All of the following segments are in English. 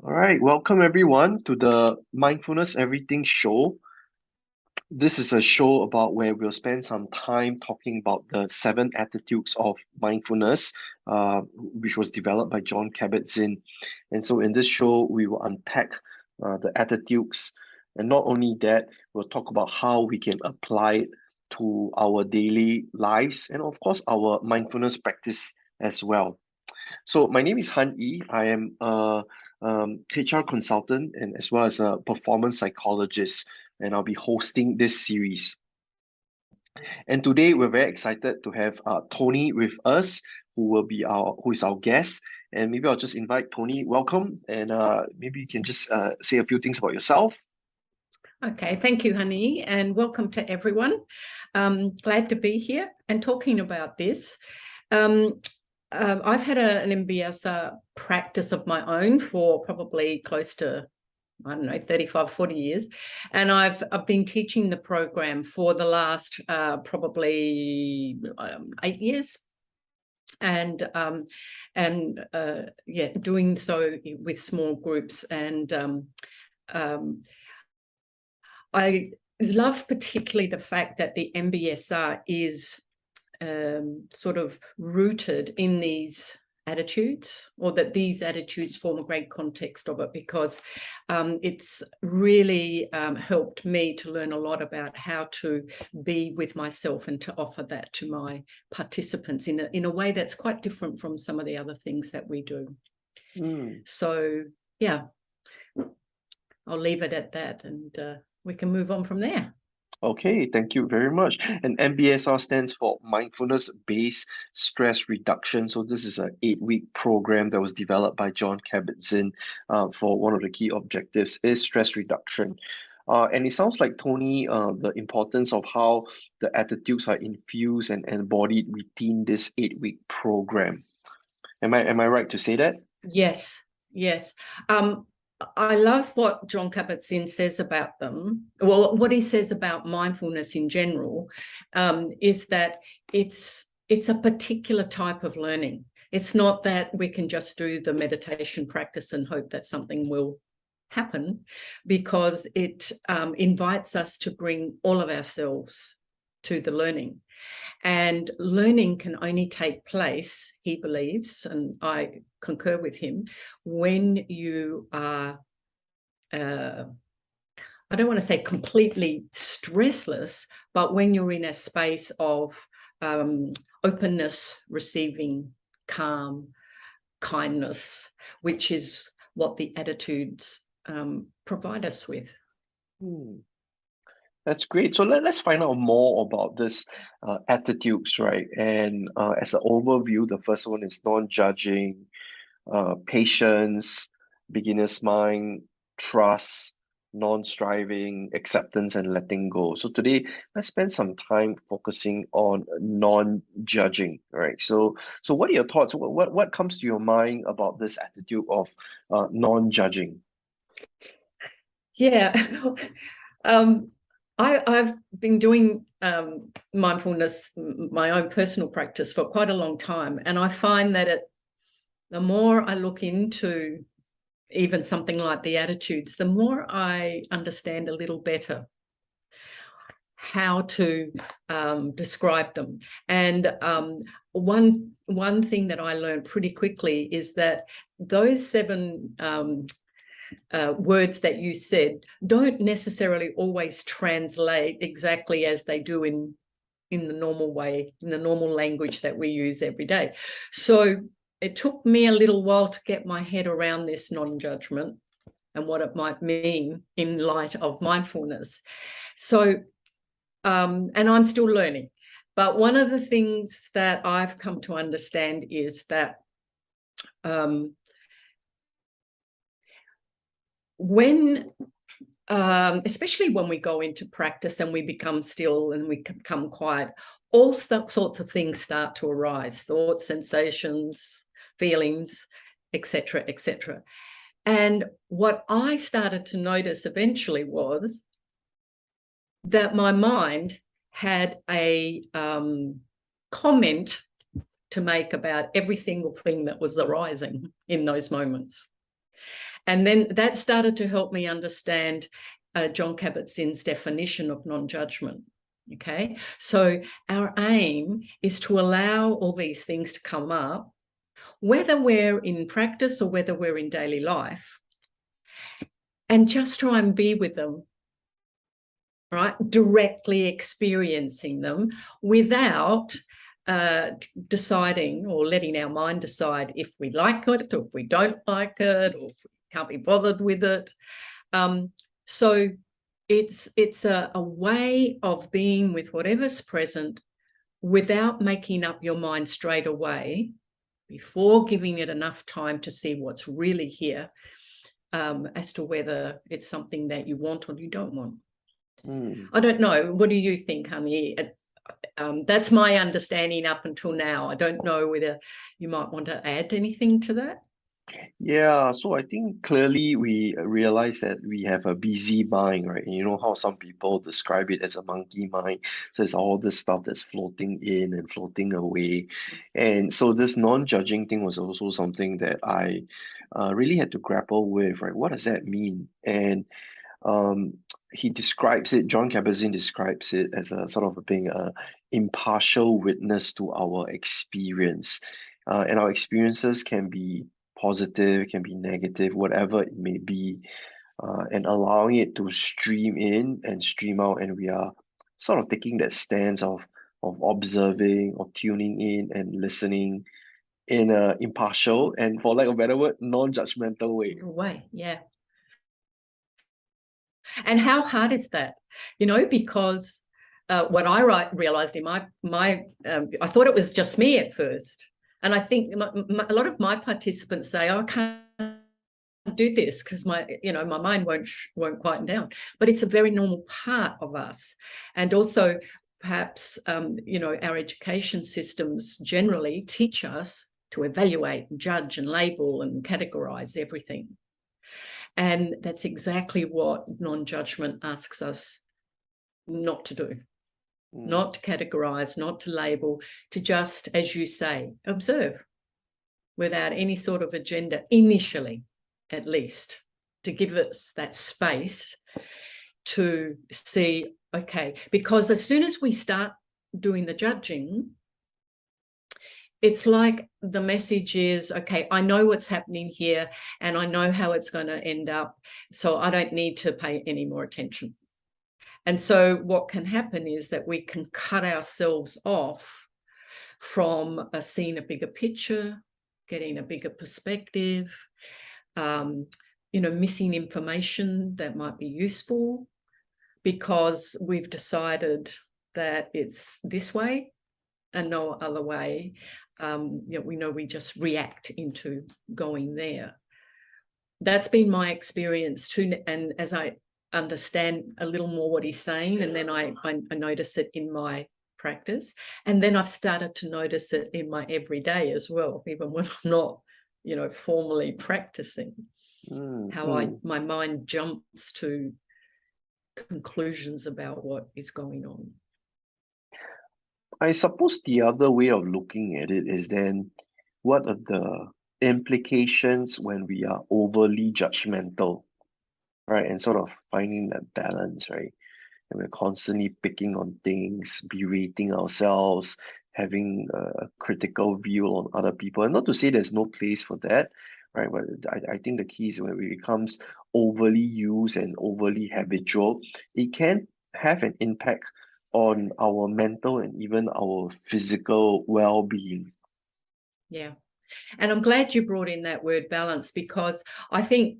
All right, welcome everyone to the Mindfulness Everything show. This is a show about where we'll spend some time talking about the 7 attitudes of mindfulness, which was developed by Kabat Zinn. And so in this show, we will unpack the attitudes. And not only that, we'll talk about how we can apply it to our daily lives and, of course, our mindfulness practice as well. So my name is Han Yi. I am a HR consultant and as well as a performance psychologist, and I'll be hosting this series. And today we're very excited to have Tony with us, who is our guest. And maybe I'll just invite Tony. Welcome, and maybe you can just say a few things about yourself. Okay, thank you, Honey, and welcome to everyone. Glad to be here and talking about this. I've had an MBSR practice of my own for probably close to, I don't know, 35, 40 years. And I've been teaching the program for the last probably 8 years. And doing so with small groups. And I love particularly the fact that the MBSR is sort of rooted in these attitudes, or that these attitudes form a great context of it, because it's really helped me to learn a lot about how to be with myself and to offer that to my participants in a way that's quite different from some of the other things that we do. So yeah, I'll leave it at that, and we can move on from there. Okay, thank you very much. And MBSR stands for Mindfulness-Based Stress Reduction. So this is an 8-week program that was developed by Kabat Zinn for one of the key objectives is stress reduction. And it sounds like, Tony, the importance of how the attitudes are infused and embodied within this 8-week program. Am I right to say that? Yes, yes. I love what Kabat Zinn says about them. Well, what he says about mindfulness in general is that it's a particular type of learning. It's not that we can just do the meditation practice and hope that something will happen, because it invites us to bring all of ourselves to the learning. And learning can only take place, he believes, and I concur with him, when you are, I don't want to say completely stressless, but when you're in a space of openness, receiving, calm, kindness, which is what the attitudes provide us with. That's great. So let's find out more about this attitudes, right? And as an overview, the first one is non-judging, patience, beginner's mind, trust, non-striving, acceptance, and letting go. So today, let's spend some time focusing on non-judging, right? So what are your thoughts? What comes to your mind about this attitude of non-judging? Yeah. I've been doing mindfulness, my own personal practice, for quite a long time. And I find that the more I look into even something like the attitudes, the more I understand a little better how to describe them. And one thing that I learned pretty quickly is that those 7 words that you said don't necessarily always translate exactly as they do in the normal way, in the normal language that we use every day. So it took me a little while to get my head around this non-judgment and what it might mean in light of mindfulness. So, and I'm still learning. But one of the things that I've come to understand is that when especially when we go into practice and we become still and we become quiet, all sorts of things start to arise: thoughts, sensations, feelings, etc., etc. And what I started to notice eventually was that my mind had a comment to make about every single thing that was arising in those moments. And then that started to help me understand Jon Kabat-Zinn's definition of non-judgment. Okay, so our aim is to allow all these things to come up, whether we're in practice or whether we're in daily life, and just try and be with them, right? Directly experiencing them without deciding or letting our mind decide if we like it or if we don't like it or if we can't be bothered with it. So it's a way of being with whatever's present without making up your mind straight away before giving it enough time to see what's really here, as to whether it's something that you want or you don't want. I don't know. What do you think, honey? That's my understanding up until now. I don't know whether you might want to add anything to that. Yeah, so I think clearly we realize that we have a busy mind, right? And you know how some people describe it as a monkey mind. So it's all this stuff that's floating in and floating away. And so this non-judging thing was also something that I really had to grapple with, right? What does that mean? And um, he describes it, Jon Kabat-Zinn describes it as a sort of being a impartial witness to our experience. And our experiences can be positive, can be negative, whatever it may be, and allowing it to stream in and stream out. And we are sort of taking that stance of observing, of tuning in and listening in a impartial and, for lack of a better word, non-judgmental way. Yeah. And how hard is that? Because what I realized in my I thought it was just me at first. And I think a lot of my participants say, oh, I can't do this because my mind won't quieten down. But it's a very normal part of us. And also perhaps our education systems generally teach us to evaluate and judge and label and categorize everything. And that's exactly what non-judgment asks us not to do. Not to categorize, not to label, to just, as you say, observe without any sort of agenda, initially, at least, to give us that space to see, okay, because as soon as we start doing the judging, it's like the message is, okay, I know what's happening here and I know how it's going to end up, so I don't need to pay any more attention. And so what can happen is that we can cut ourselves off from seeing a bigger picture, getting a bigger perspective, missing information that might be useful because we've decided that it's this way and no other way. We just react into going there. That's been my experience too. And as I understand a little more what he's saying, and then I notice it in my practice, and then I've started to notice it in my everyday as well, even when I'm not formally practicing, how my mind jumps to conclusions about what is going on. I suppose the other way of looking at it is then what are the implications when we are overly judgmental, right? And sort of finding that balance, right? and we're constantly picking on things, berating ourselves, having a critical view on other people. And not to say there's no place for that, right? But I think the key is when it becomes overly used and overly habitual, it can have an impact on our mental and even our physical well-being. Yeah. And I'm glad you brought in that word balance, because I think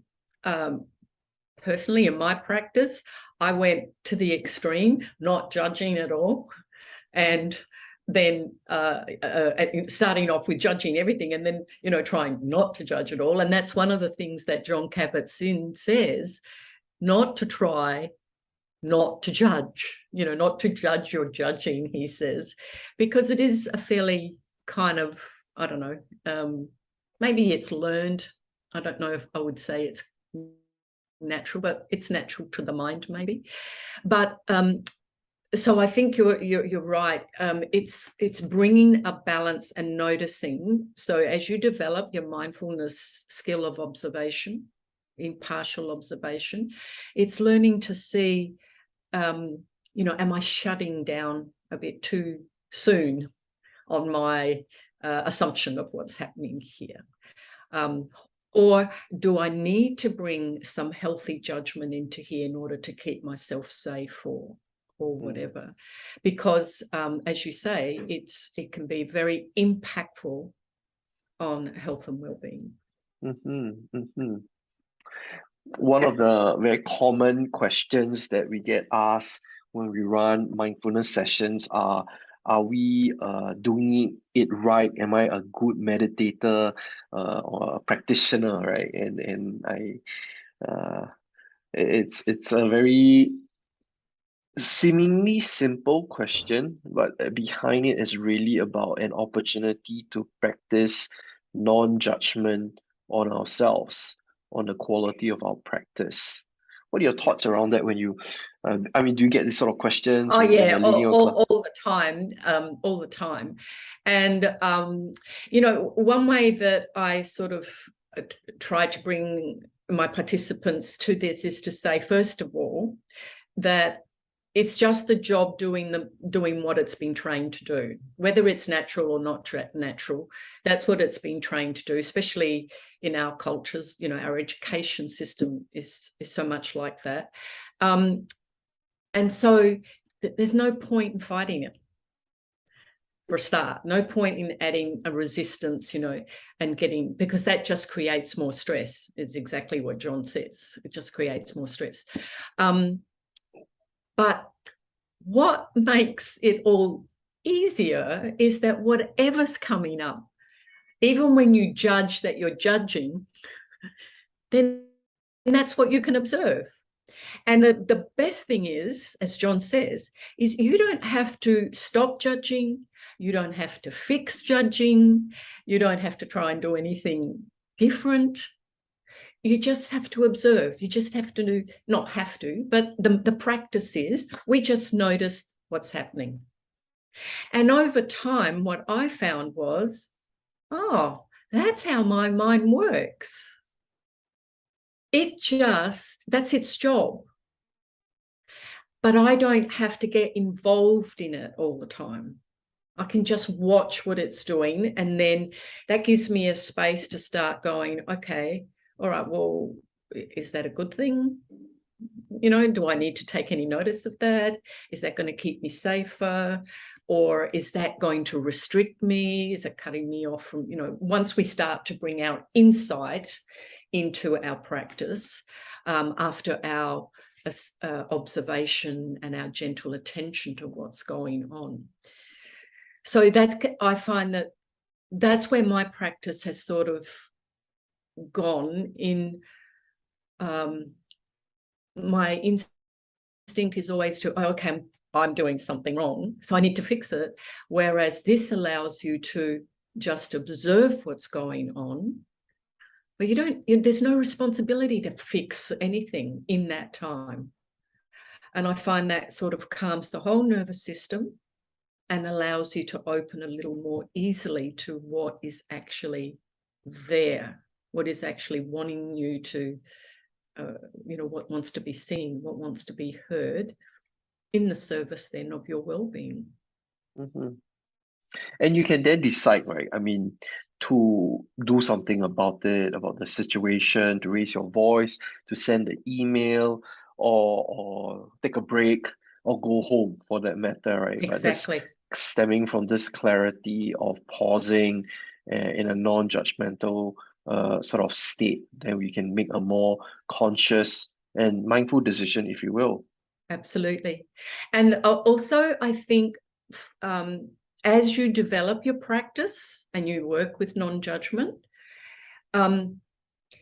personally in my practice, I went to the extreme, not judging at all, and then starting off with judging everything, and then, trying not to judge at all. And that's one of the things that Jon Kabat-Zinn says, not to try not to judge, not to judge your judging, he says, because it is a fairly kind of, I don't know, maybe it's learned. I don't know if I would say it's natural, but it's natural to the mind maybe. But so I think you're right. It's bringing a balance and noticing. So as you develop your mindfulness skill of observation, impartial observation, it's learning to see, am I shutting down a bit too soon on my assumption of what's happening here? Or do I need to bring some healthy judgment into here in order to keep myself safe or whatever? Because as you say, it can be very impactful on health and well-being. One of the very common questions that we get asked when we run mindfulness sessions are we doing it right? Am I a good meditator or a practitioner, right? And it's a very seemingly simple question, but behind it is really about an opportunity to practice non-judgment on ourselves, on the quality of our practice. What are your thoughts around that when you, do you get these sort of questions Oh when yeah, you're leading your class? all the time, all the time. And one way that I sort of try to bring my participants to this is to say, first of all, that it's just the job doing what it's been trained to do, whether it's natural or not natural. That's what it's been trained to do, especially in our cultures. Our education system is so much like that. And so there's no point in fighting it. For a start, no point in adding a resistance, and because that just creates more stress. Is exactly what Jon says. It just creates more stress. But what makes it all easier is that whatever's coming up, even when you judge that you're judging, then that's what you can observe. And the best thing is, as Jon says, is you don't have to stop judging. You don't have to fix judging. You don't have to try and do anything different. You just have to observe. You just have to not have to, but the practice is we just notice what's happening. And over time, what I found was, oh, that's how my mind works. That's its job. But I don't have to get involved in it all the time. I can just watch what it's doing. And then that gives me a space to start going, okay, all right, well, is that a good thing? Do I need to take any notice of that? Is that going to keep me safer? Or is that going to restrict me? Is it cutting me off from, once we start to bring our insight into our practice, after our observation and our gentle attention to what's going on. So that I find that's where my practice has sort of gone in. My instinct is always to, okay, I'm doing something wrong, so I need to fix it. Whereas this allows you to just observe what's going on, but there's no responsibility to fix anything in that time. And I find that sort of calms the whole nervous system and allows you to open a little more easily to what is actually there, what is actually wanting you to, what wants to be seen, what wants to be heard. in the service then of your well-being. Mm-hmm. And you can then decide, right? I mean, to do something about it, about the situation, to raise your voice, to send an email, or take a break, or go home for that matter, right? But that's Exactly. stemming from this clarity of pausing in a non-judgmental sort of state, then we can make a more conscious and mindful decision, if you will. Absolutely. And also, I think as you develop your practice and you work with non-judgment,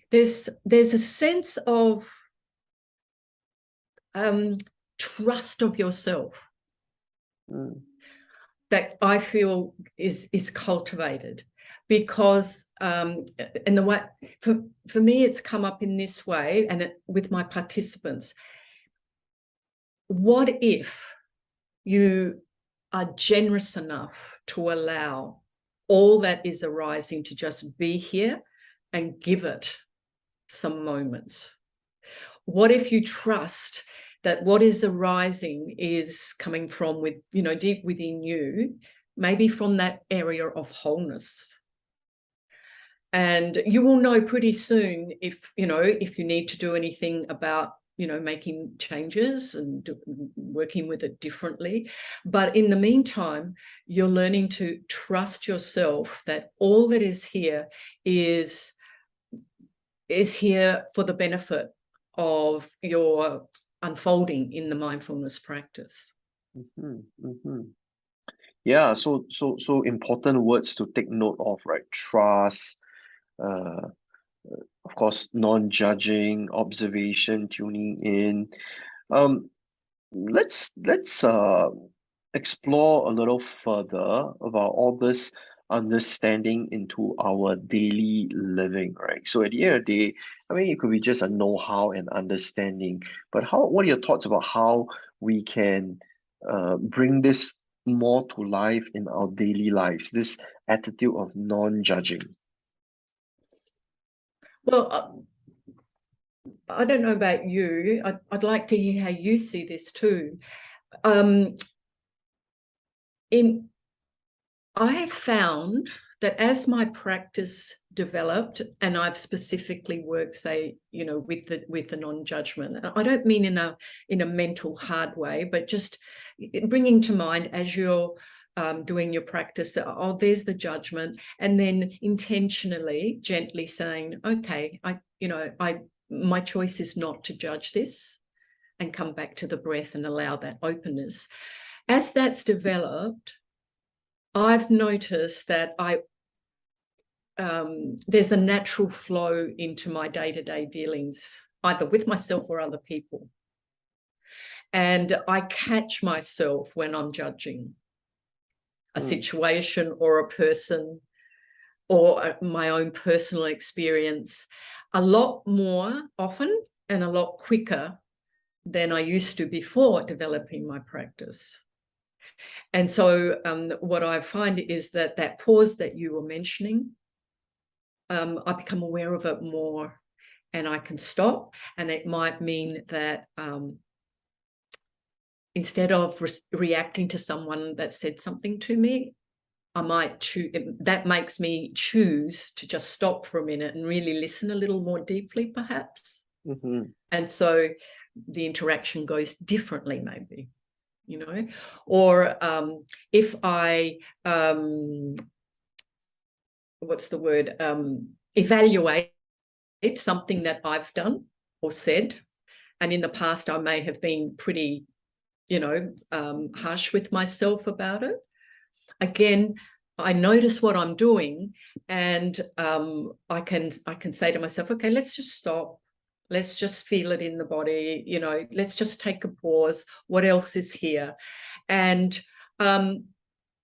there's a sense of trust of yourself that I feel is cultivated, because and the way for me it's come up in this way, and with my participants. What if you are generous enough to allow all that is arising to just be here and give it some moments? What if you trust that what is arising is coming from deep within you, maybe from that area of wholeness? And you will know pretty soon if you need to do anything about making changes and working with it differently. But in the meantime, you're learning to trust yourself that all that is here is here for the benefit of your unfolding in the mindfulness practice. Mm-hmm, mm-hmm. Yeah, so important words to take note of, right? Trust, uh, of course, non-judging, observation, tuning in. Um, let's explore a little further about all this understanding into our daily living, right? So at the end of the day, I mean, it could be just a know-how and understanding, but what are your thoughts about how we can bring this more to life in our daily lives, this attitude of non-judging? Well, I don't know about you. I'd like to hear how you see this too. Um, I have found that as my practice developed, and I've specifically worked, say, with the non-judgment. I don't mean in a mental hard way, but just bringing to mind as you're doing your practice that, oh, there's the judgment, and then intentionally, gently saying, okay, my choice is not to judge this, and come back to the breath and allow that openness. As that's developed, I've noticed that there's a natural flow into my day-to-day dealings, either with myself or other people. And I catch myself when I'm judging a situation or a person or my own personal experience a lot more often and a lot quicker than I used to before developing my practice. And so what I find is that pause that you were mentioning, I become aware of it more, and I can stop. And it might mean that instead of reacting to someone that said something to me, I might choose. That makes me choose to just stop for a minute and really listen a little more deeply, perhaps. Mm-hmm. And so the interaction goes differently, maybe. Or if I what's the word, evaluate something that I've done or said, and in the past I may have been pretty harsh with myself about it. Again, I notice what I'm doing, and I can say to myself, okay, let's just stop. Let's just feel it in the body. Let's just take a pause. What else is here? And I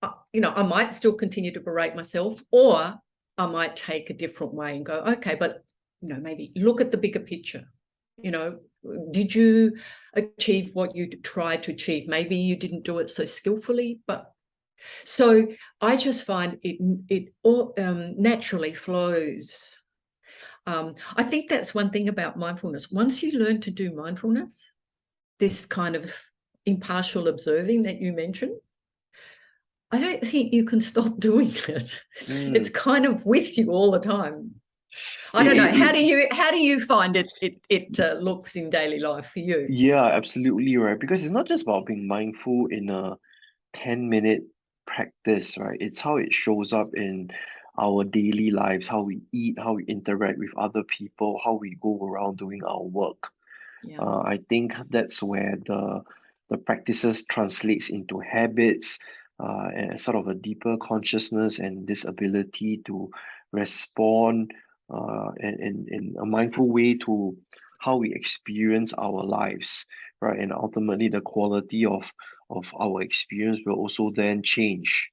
might still continue to berate myself, or I might take a different way and go, okay, but maybe look at the bigger picture. Did you achieve what you tried to achieve? Maybe you didn't do it so skillfully, but so I just find it all naturally flows. I think that's one thing about mindfulness. Once you learn to do mindfulness, this kind of impartial observing that you mentioned, I don't think you can stop doing it. It's Mm. kind of with you all the time. I It, don't know. it, How it, do you find it looks in daily life for you? yeah, absolutely right. Because it's not just about being mindful in a 10-minute practice, right? It's how it shows up in our daily lives, how we eat, how we interact with other people, how we go around doing our work. Yeah, I think that's where the practices translates into habits, and sort of a deeper consciousness and this ability to respond in a mindful way to how we experience our lives, right? And ultimately, the quality of our experience will also then change.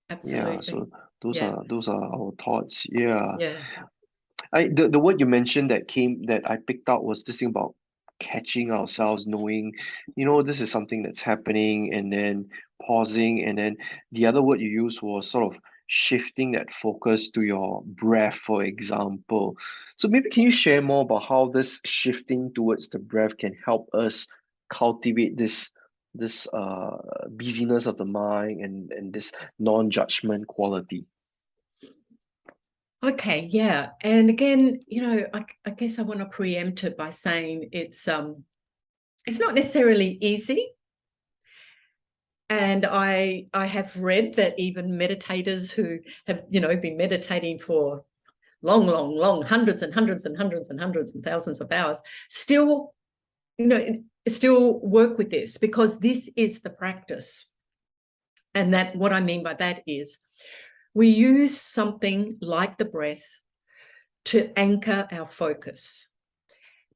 Yeah, absolutely. so those Yeah, are those are our thoughts. Yeah. yeah. The word you mentioned that I picked out was this thing about catching ourselves, knowing, this is something that's happening, and then pausing, and then the other word you used was sort of shifting that focus to your breath, for example. So maybe can you share more about how this shifting towards the breath can help us cultivate this busyness of the mind and this non-judgment quality? Okay, yeah. And again, I guess I want to preempt it by saying it's not necessarily easy. And I have read that even meditators who have, been meditating for long, long, long, hundreds and hundreds and hundreds and hundreds and thousands of hours, still, still work with this, because this is the practice. And that what I mean by that is we use something like the breath to anchor our focus,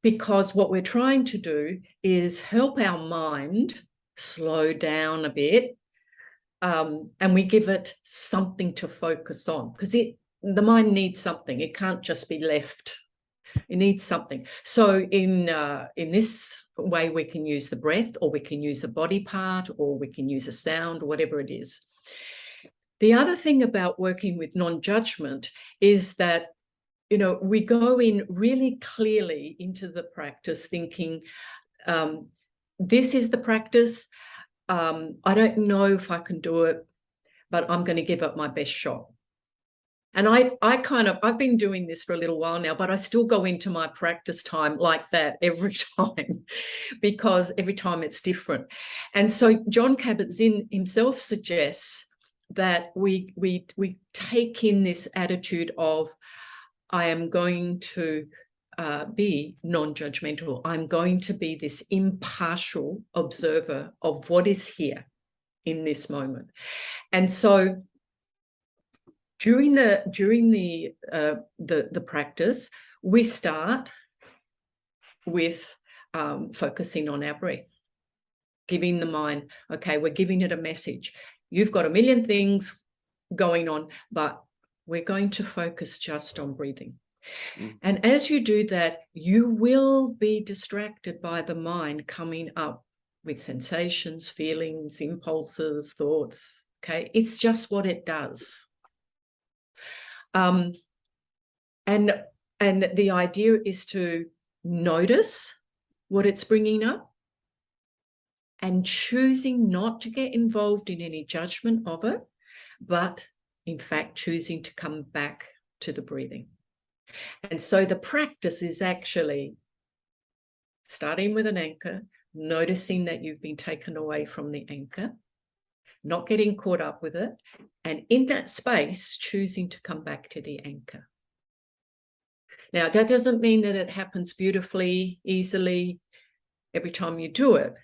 because what we're trying to do is help our mind slow down a bit, and we give it something to focus on, because the mind needs something. It can't just be left. It needs something. So in this way, we can use the breath, or we can use a body part, or we can use a sound, or whatever it is. The other thing about working with non-judgment is that we go in really clearly into the practice thinking, this is the practice. I don't know if I can do it, but I'm going to give it my best shot. And I've been doing this for a little while now, but I still go into my practice time like that every time, because every time it's different. And so Jon Kabat-Zinn himself suggests that we take in this attitude of, I am going to be non-judgmental. I'm going to be this impartial observer of what is here in this moment. And so during the practice, we start with focusing on our breath, giving the mind, okay, we're giving it a message. You've got a million things going on, but we're going to focus just on breathing. Mm. And as you do that, you will be distracted by the mind coming up with sensations, feelings, impulses, thoughts. Okay, it's just what it does. And the idea is to notice what it's bringing up, and choosing not to get involved in any judgment of it, but in fact choosing to come back to the breathing. And so the practice is actually starting with an anchor, noticing that you've been taken away from the anchor, not getting caught up with it, and in that space, choosing to come back to the anchor. Now, that doesn't mean that it happens beautifully, easily, every time you do it.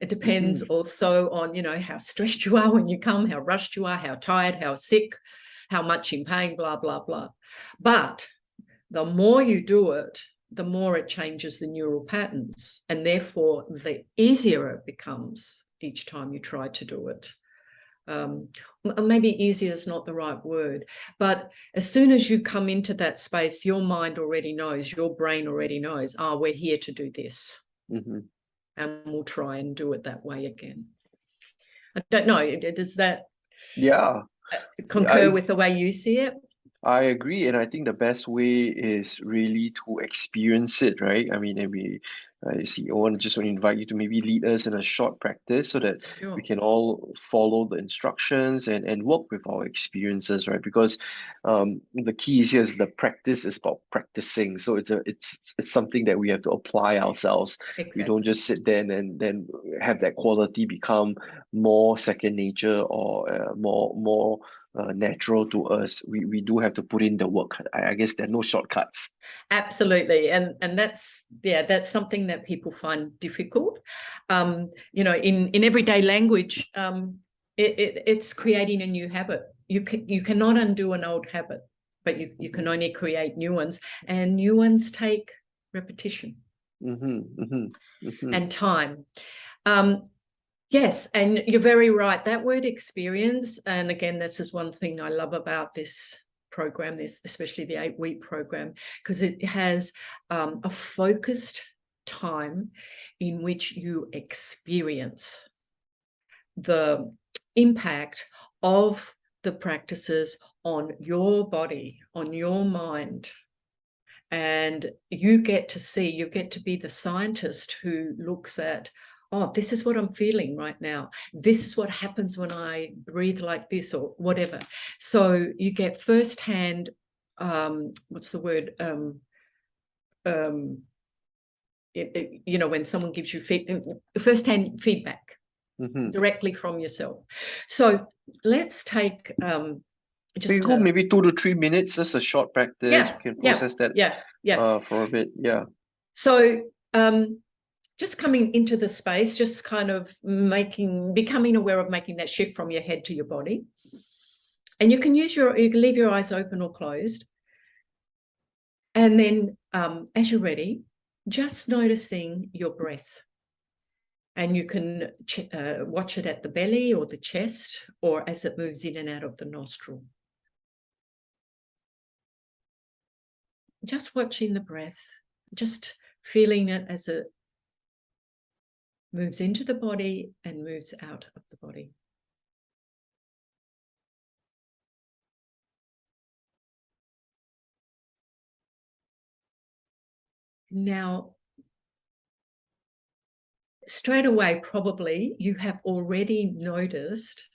It depends also on, how stressed you are when you come, how rushed you are, how tired, how sick, how much in pain, blah, blah, blah. But the more you do it, the more it changes the neural patterns, and therefore the easier it becomes each time you try to do it. Maybe easier is not the right word, but as soon as you come into that space, your mind already knows, your brain already knows, we're here to do this. Mm-hmm. And we'll try and do it that way again. I don't know, does that Yeah, concur with the way you see it? I agree, and I think the best way is really to experience it, right? I mean, and I see. Just want to invite you to maybe lead us in a short practice so that we Sure. can all follow the instructions and work with our experiences, right? Because the key is here is the practice is about practicing. So it's something that we have to apply ourselves. We don't Exactly. just sit there and then have that quality become more second nature or more natural to us. We do have to put in the work. I guess there are no shortcuts. Absolutely. And that's something that people find difficult. In everyday language, it's creating a new habit. You cannot undo an old habit, but you can only create new ones. And new ones take repetition and time. Um, Yes, and you're very right. That word experience, and again, this is one thing I love about this program, especially the 8-week program, because it has a focused time in which you experience the impact of the practices on your body, on your mind. And you get to be the scientist who looks at, oh, this is what I'm feeling right now. This is what happens when I breathe like this or whatever. So you get firsthand, what's the word? When someone gives you firsthand feedback directly from yourself. So let's take We just go a, maybe 2 to 3 minutes, just a short practice. yeah, We can yeah, process that yeah. for a bit. Yeah. So just coming into the space, just kind of becoming aware of making that shift from your head to your body. And you can leave your eyes open or closed. And then as you're ready, just noticing your breath. And you can watch it at the belly or the chest, or as it moves in and out of the nostril. Just watching the breath, just feeling it as it moves into the body and moves out of the body. Now, straight away, probably you have already noticed,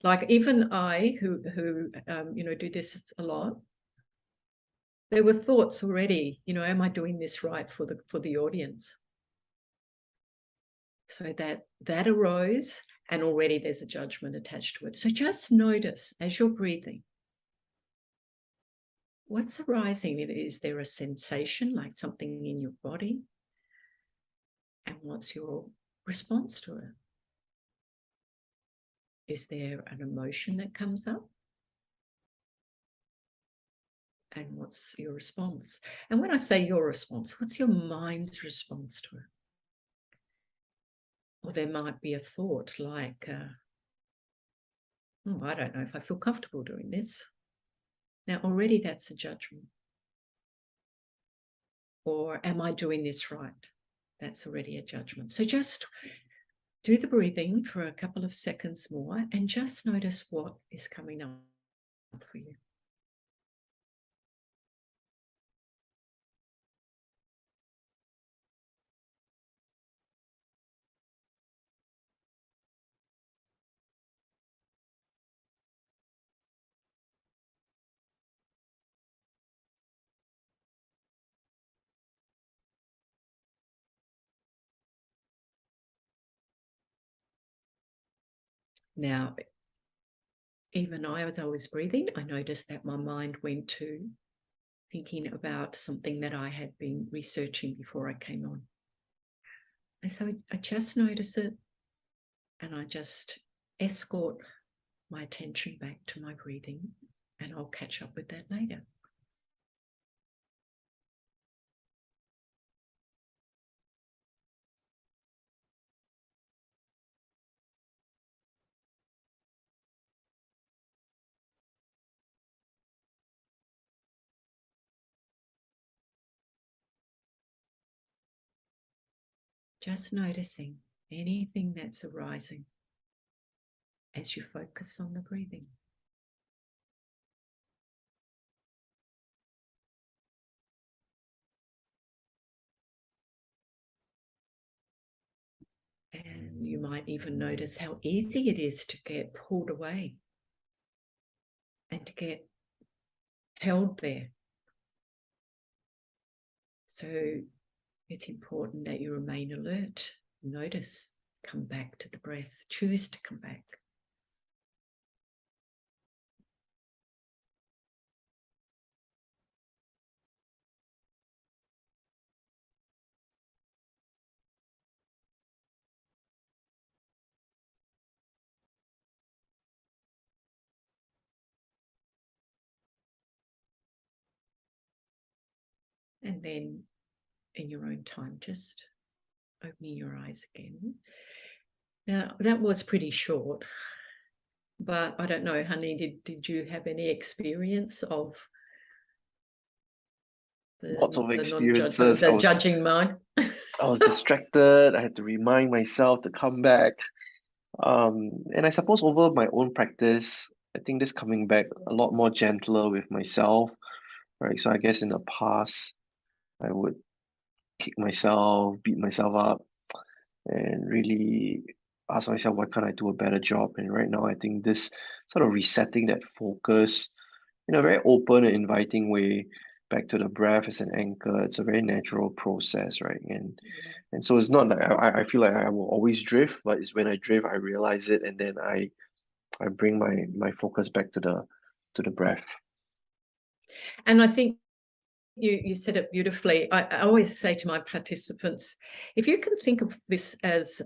like even I, who do this a lot, there were thoughts already, am I doing this right for the audience? So that arose, and already there's a judgment attached to it. So just notice as you're breathing, what's arising? Is there a sensation like something in your body? And what's your response to it? Is there an emotion that comes up? And what's your response? And when I say your response, what's your mind's response to it? Or there might be a thought like, I don't know if I feel comfortable doing this. Now, already that's a judgment. Or am I doing this right? That's already a judgment. So just do the breathing for a couple of seconds more and just notice what is coming up for you. Now, even as I was breathing, I noticed that my mind went to thinking about something that I had been researching before I came on. And so I just notice it, and I just escort my attention back to my breathing, and I'll catch up with that later. Just noticing anything that's arising as you focus on the breathing. you might even notice how easy it is to get pulled away and to get held there. So it's important that you remain alert, notice, come back to the breath, choose to come back. And then in your own time, just opening your eyes again. Now, that was pretty short, but I don't know, honey, did you have any experience of Lots of the experiences. the judging mind? I was distracted. I had to remind myself to come back. And I suppose over my own practice, I think this coming back a lot more gentler with myself, right? So I guess in the past, I would kick myself, beat myself up, and really ask myself, why can't I do a better job? And right now, I think this sort of resetting that focus in a very open and inviting way back to the breath as an anchor, it's a very natural process, right? And so it's not like I feel like I will always drift, but it's when I drift, I realize it, and then I bring my focus back to the breath. And I think you said it beautifully. I always say to my participants, if you can think of this as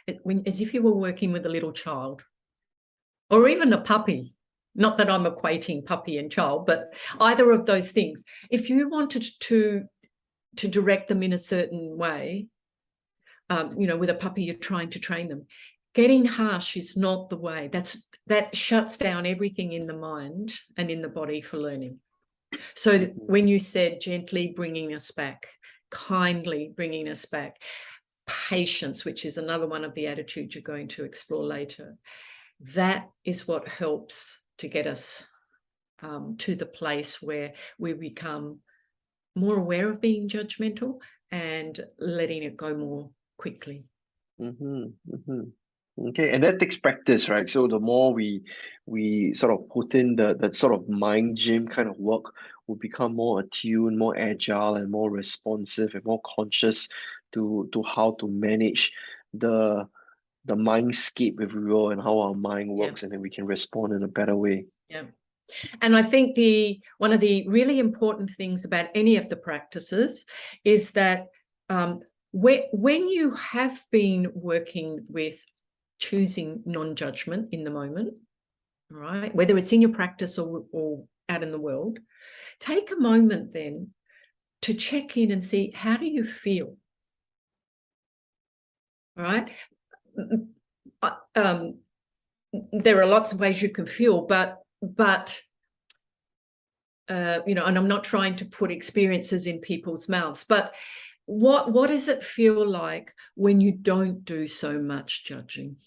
as if you were working with a little child or even a puppy, not that I'm equating puppy and child, but either of those things. If you wanted to direct them in a certain way, with a puppy, you're trying to train them. Getting harsh is not the way. That shuts down everything in the mind and in the body for learning. So when you said gently bringing us back, kindly bringing us back, patience, which is another one of the attitudes you're going to explore later, that is what helps to get us to the place where we become more aware of being judgmental and letting it go more quickly. Okay, and that takes practice, right? So the more we sort of put in the sort of mind gym kind of work, we'll become more attuned, more agile, and more responsive and more conscious to how to manage the mindscape, if we will, and how our mind works, and then we can respond in a better way. Yeah. And I think one of the really important things about any of the practices is that when you have been working with choosing non-judgment in the moment, right, whether it's in your practice or out in the world, take a moment then to check in and see, how do you feel? All right. There are lots of ways you can feel, but and I'm not trying to put experiences in people's mouths, but what does it feel like when you don't do so much judging?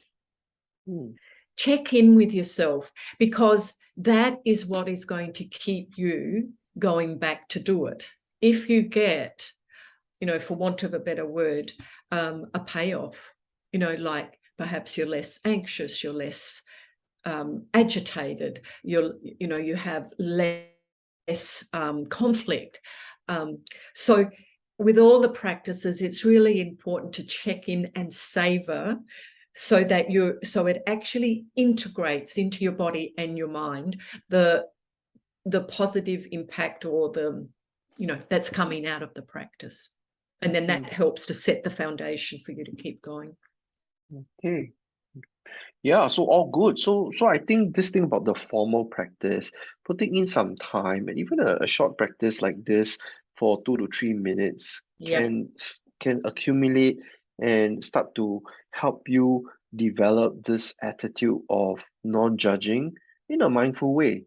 Check in with yourself, because that is what is going to keep you going back to do it. If you get, for want of a better word, a payoff, like perhaps you're less anxious, you're less agitated, you have less conflict. So with all the practices, it's really important to check in and savor, so that it actually integrates into your body and your mind the positive impact, or that's coming out of the practice. And then that helps to set the foundation for you to keep going. Okay. Yeah, so all good. So I think this thing about the formal practice, putting in some time, and even a short practice like this for 2 to 3 minutes can accumulate and start to help you develop this attitude of non-judging in a mindful way,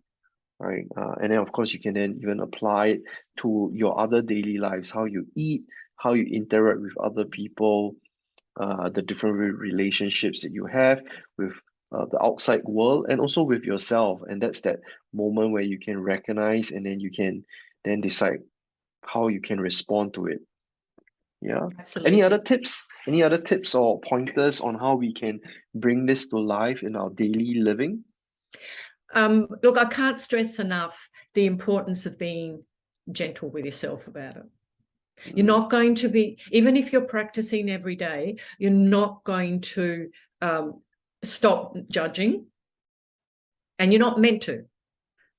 right? And then of course you can then even apply it to your other daily lives, how you eat, how you interact with other people, the different relationships that you have with the outside world, and also with yourself. And that's that moment where you can recognize, and then you can then decide how you can respond to it. Yeah. Absolutely. Any other tips or pointers on how we can bring this to life in our daily living? Look, I can't stress enough the importance of being gentle with yourself about it. You're not going to be, even if you're practicing every day, you're not going to stop judging, and you're not meant to.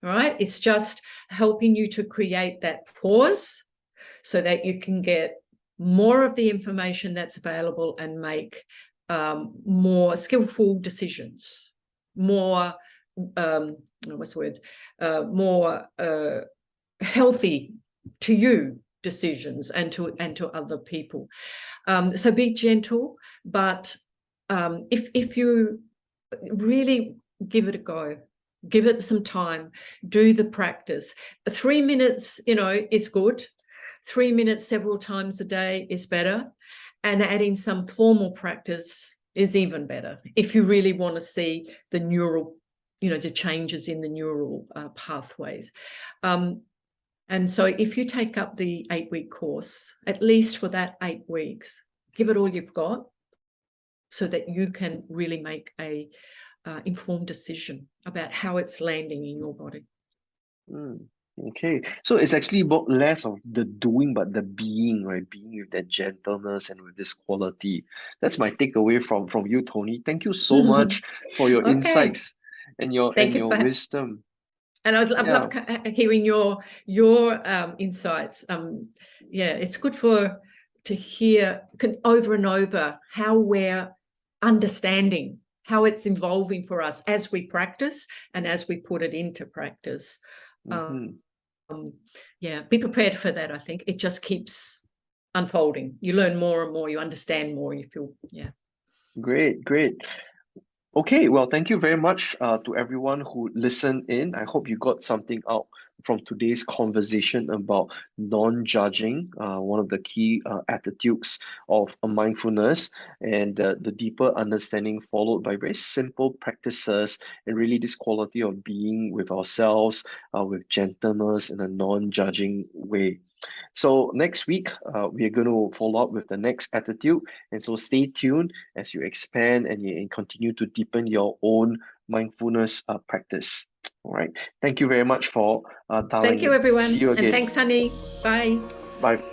Right? It's just helping you to create that pause so that you can get more of the information that's available and make more skillful decisions, more what's the word? More healthy to you decisions and to other people. So be gentle, but if you really give it a go, give it some time, do the practice. 3 minutes, is good. 3 minutes several times a day is better, and adding some formal practice is even better if you really want to see the neural, the changes in the neural pathways. And so if you take up the 8-week course, at least for that 8 weeks, give it all you've got so that you can really make a informed decision about how it's landing in your body. Okay, so it's actually about less of the doing, but the being, right? Being with that gentleness and with this quality. That's my takeaway from you, Tony. Thank you so much for your Okay, insights and your thank you for wisdom. and I'd love hearing your insights. Yeah, it's good to hear over and over how we're understanding, how it's evolving for us as we practice and as we put it into practice. Yeah, be prepared for that. I think it just keeps unfolding. You learn more and more, you understand more, you feel, yeah. Great, great. Okay, well, thank you very much to everyone who listened in. I hope you got something out from today's conversation about non-judging, one of the key attitudes of mindfulness, and the deeper understanding followed by very simple practices and really this quality of being with ourselves, with gentleness in a non-judging way. So next week, we are going to follow up with the next attitude. And so stay tuned as you expand and you continue to deepen your own mindfulness practice. All right. Thank you very much for dialing Thank you, in. See everyone. you And again. thanks, honey. Bye. Bye.